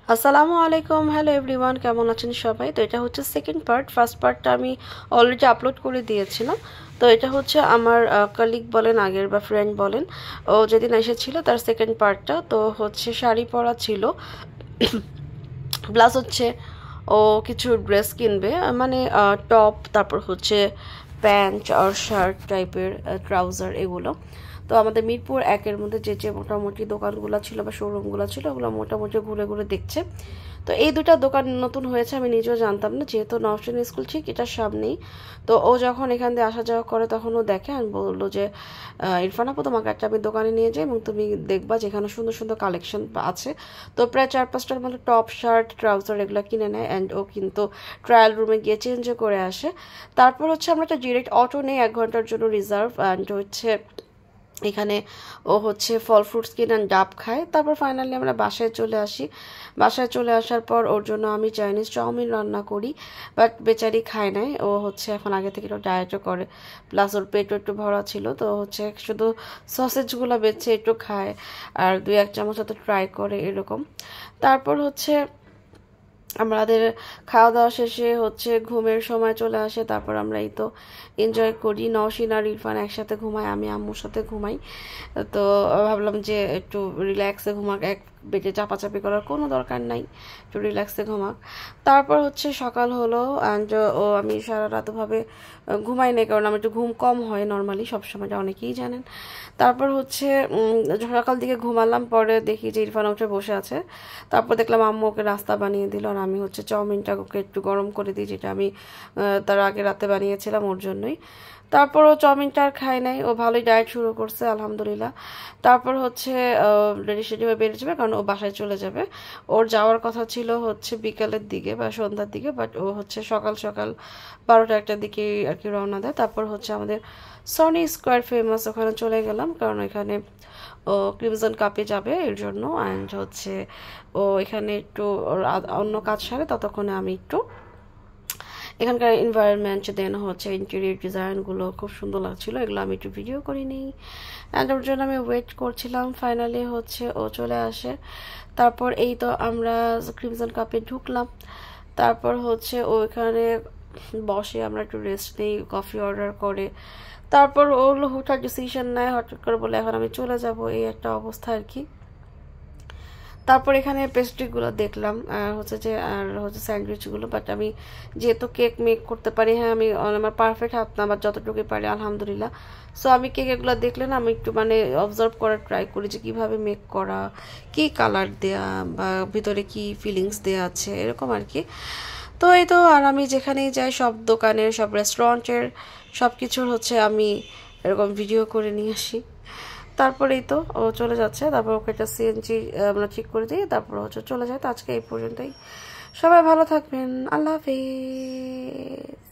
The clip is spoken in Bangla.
আসসালামু আলাইকুম, হ্যালো এভরিওয়ান, কেমন আছেন সবাই? তো এটা হচ্ছে সেকেন্ড পার্ট। ফার্স্ট পার্টটা আমি অলরেডি আপলোড করে দিয়েছিলাম। তো এটা হচ্ছে আমার কলিগ বলেন, আগের বা ফ্রেন্ড বলেন, ও যেদিন এসেছিল তার সেকেন্ড পার্টটা। তো হচ্ছে শাড়ি পরা ছিল, প্লাস হচ্ছে ও কিছু ড্রেস কিনবে, মানে টপ, তারপর হচ্ছে প্যান্ট আর শার্ট টাইপের, ট্রাউজার, এগুলো। তো আমাদের মিরপুর একের মধ্যে যে যে মোটামুটি দোকানগুলো ছিল বা শোরুমগুলো ছিল, ওগুলো মোটামুটি ঘুরে ঘুরে দেখছে। তো এই দুটা দোকান নতুন হয়েছে, আমি নিজেও জানতাম না, যেহেতু নওশিন স্কুল ঠিক এটার সামনেই। তো ও যখন এখান দিয়ে আসা যাওয়া করে তখন ও দেখে, আমি বললো যে ইরফান আপু, তোমাকে একটা আমি দোকানে নিয়ে যাই এবং তুমি দেখবা যেখানে সুন্দর সুন্দর কালেকশন আছে। তো প্রায় 4-5টার মতো টপ, শার্ট, ট্রাউজার এগুলো কিনে নেয়, অ্যান্ড ও কিন্তু ট্রায়াল রুমে গিয়ে চেঞ্জও করে আসে। তারপর হচ্ছে আমরা একটা ডিরেক্ট অটো নেই 1 ঘন্টার জন্য রিজার্ভ, অ্যান্ড হচ্ছে এখানে ও হচ্ছে ফল ফ্রুটস কিনে ডাব খায়। তারপর ফাইনালি আমরা বাসায় চলে আসি। বাসায় চলে আসার পর ওর জন্য আমি চাইনিজ চাউমিন রান্না করি, বাট বেচারি খায় নাই। ও হচ্ছে এখন আগে থেকে একটু ডায়েটও করে, প্লাস ওর পেটও একটু ভরা ছিল, তো হচ্ছে শুধু সসেজগুলো বেছে একটু খায়, আর 2-1 চামচ হয়তো ট্রাই করে এরকম। তারপর হচ্ছে আমাদের খাওয়া দাওয়া শেষে হচ্ছে ঘুমের সময় চলে আসে। তারপর আমরা এই তো এনজয় করি, নওশিন আর ইরফান একসাথে ঘুমাই, আমি আম্মুর সাথে ঘুমাই। তো ভাবলাম যে একটু রিল্যাক্সে ঘুমাক, এক বেডে চাপাচাপি করার কোনো দরকার নাই, একটু রিল্যাক্সে ঘুমাক। তারপর হচ্ছে সকাল হলো, অ্যান্ড আমি সারা রাতভাবে ঘুমাই নাই, কারণ আমার একটু ঘুম কম হয় নর্মালি সবসময়, এটা অনেকেই জানেন। তারপর হচ্ছে সকাল দিকে ঘুমালাম, পরে দেখি যে ইরফান উঠে বসে আছে। তারপর দেখলাম আম্মু ওকে রাস্তা বানিয়ে দিল, আর আমি হচ্ছে চাউমিনটা ওকে একটু গরম করে দিই, যেটা আমি তার আগে রাতে বানিয়েছিলাম ওর জন্যই। তারপর ও চাউমিনটা আর খায় নাই, ও ভালোই ডায়েট শুরু করছে আলহামদুলিল্লাহ। তারপর হচ্ছে রেডি সেডি হয়ে বেরিয়ে যাবে, কারণ ও বাসায় চলে যাবে। ওর যাওয়ার কথা ছিল হচ্ছে বিকালের দিকে বা সন্ধ্যার দিকে, বাট ও হচ্ছে সকাল সকাল 12টা-1টার দিকে আর কি রওনা দেয়। তারপর হচ্ছে আমাদের সনি স্কোয়ার ফেমাস, ওখানে চলে গেলাম, কারণ এখানে ও ক্রিমজন কাপে যাবে এর জন্য। অ্যান্ড হচ্ছে ও এখানে একটু অন্য কাজ সারে, ততক্ষণে আমি একটু এখানকার এনভায়রনমেন্ট, দেন হচ্ছে ইন্টেরিয়র ডিজাইনগুলো খুব সুন্দর লাগছিল, এগুলো আমি একটু ভিডিও করে নিই। অ্যান্ড ওর জন্য আমি ওয়েট করছিলাম। ফাইনালি হচ্ছে ও চলে আসে। তারপর এই তো আমরা ক্রিমজন কাপে ঢুকলাম। তারপর হচ্ছে ও এখানে বসে, আমরা একটু রেস্ট নিই, কফি অর্ডার করে। তারপর ও হুটহাট ডিসিশন নেয়, হঠাৎ করে বলে এখন আমি চলে যাব, এই একটা অবস্থা আর কি। তারপর এখানে পেস্ট্রিগুলো দেখলাম, হচ্ছে যে আর হচ্ছে স্যান্ডউইচগুলো, বাট আমি যেহেতু কেক মেক করতে পারি, হ্যাঁ আমি আমার পারফেক্ট হাত না, বা যতটুকু পারি আলহামদুলিল্লাহ। সো আমি কেক এগুলো দেখলে না, আমি একটু মানে অবজার্ভ করার ট্রাই করি যে কীভাবে মেক করা, কী কালার দেয়া, বা ভিতরে কি ফিলিংস দেয়া আছে, এরকম আর কি। তো এই তো, আর আমি যেখানেই যাই সব দোকানের, সব রেস্টুরেন্টের সব কিছুর হচ্ছে আমি এরকম ভিডিও করে নিয়ে আসি। তারপরেই তো ও চলে যাচ্ছে, তারপর ওকে একটা সিএনজি আমরা ঠিক করে দিই, তারপর হচ্ছে চলে যায়। তো আজকে এই পর্যন্তই, সবাই ভালো থাকবেন, আল্লাহ হাফিজ।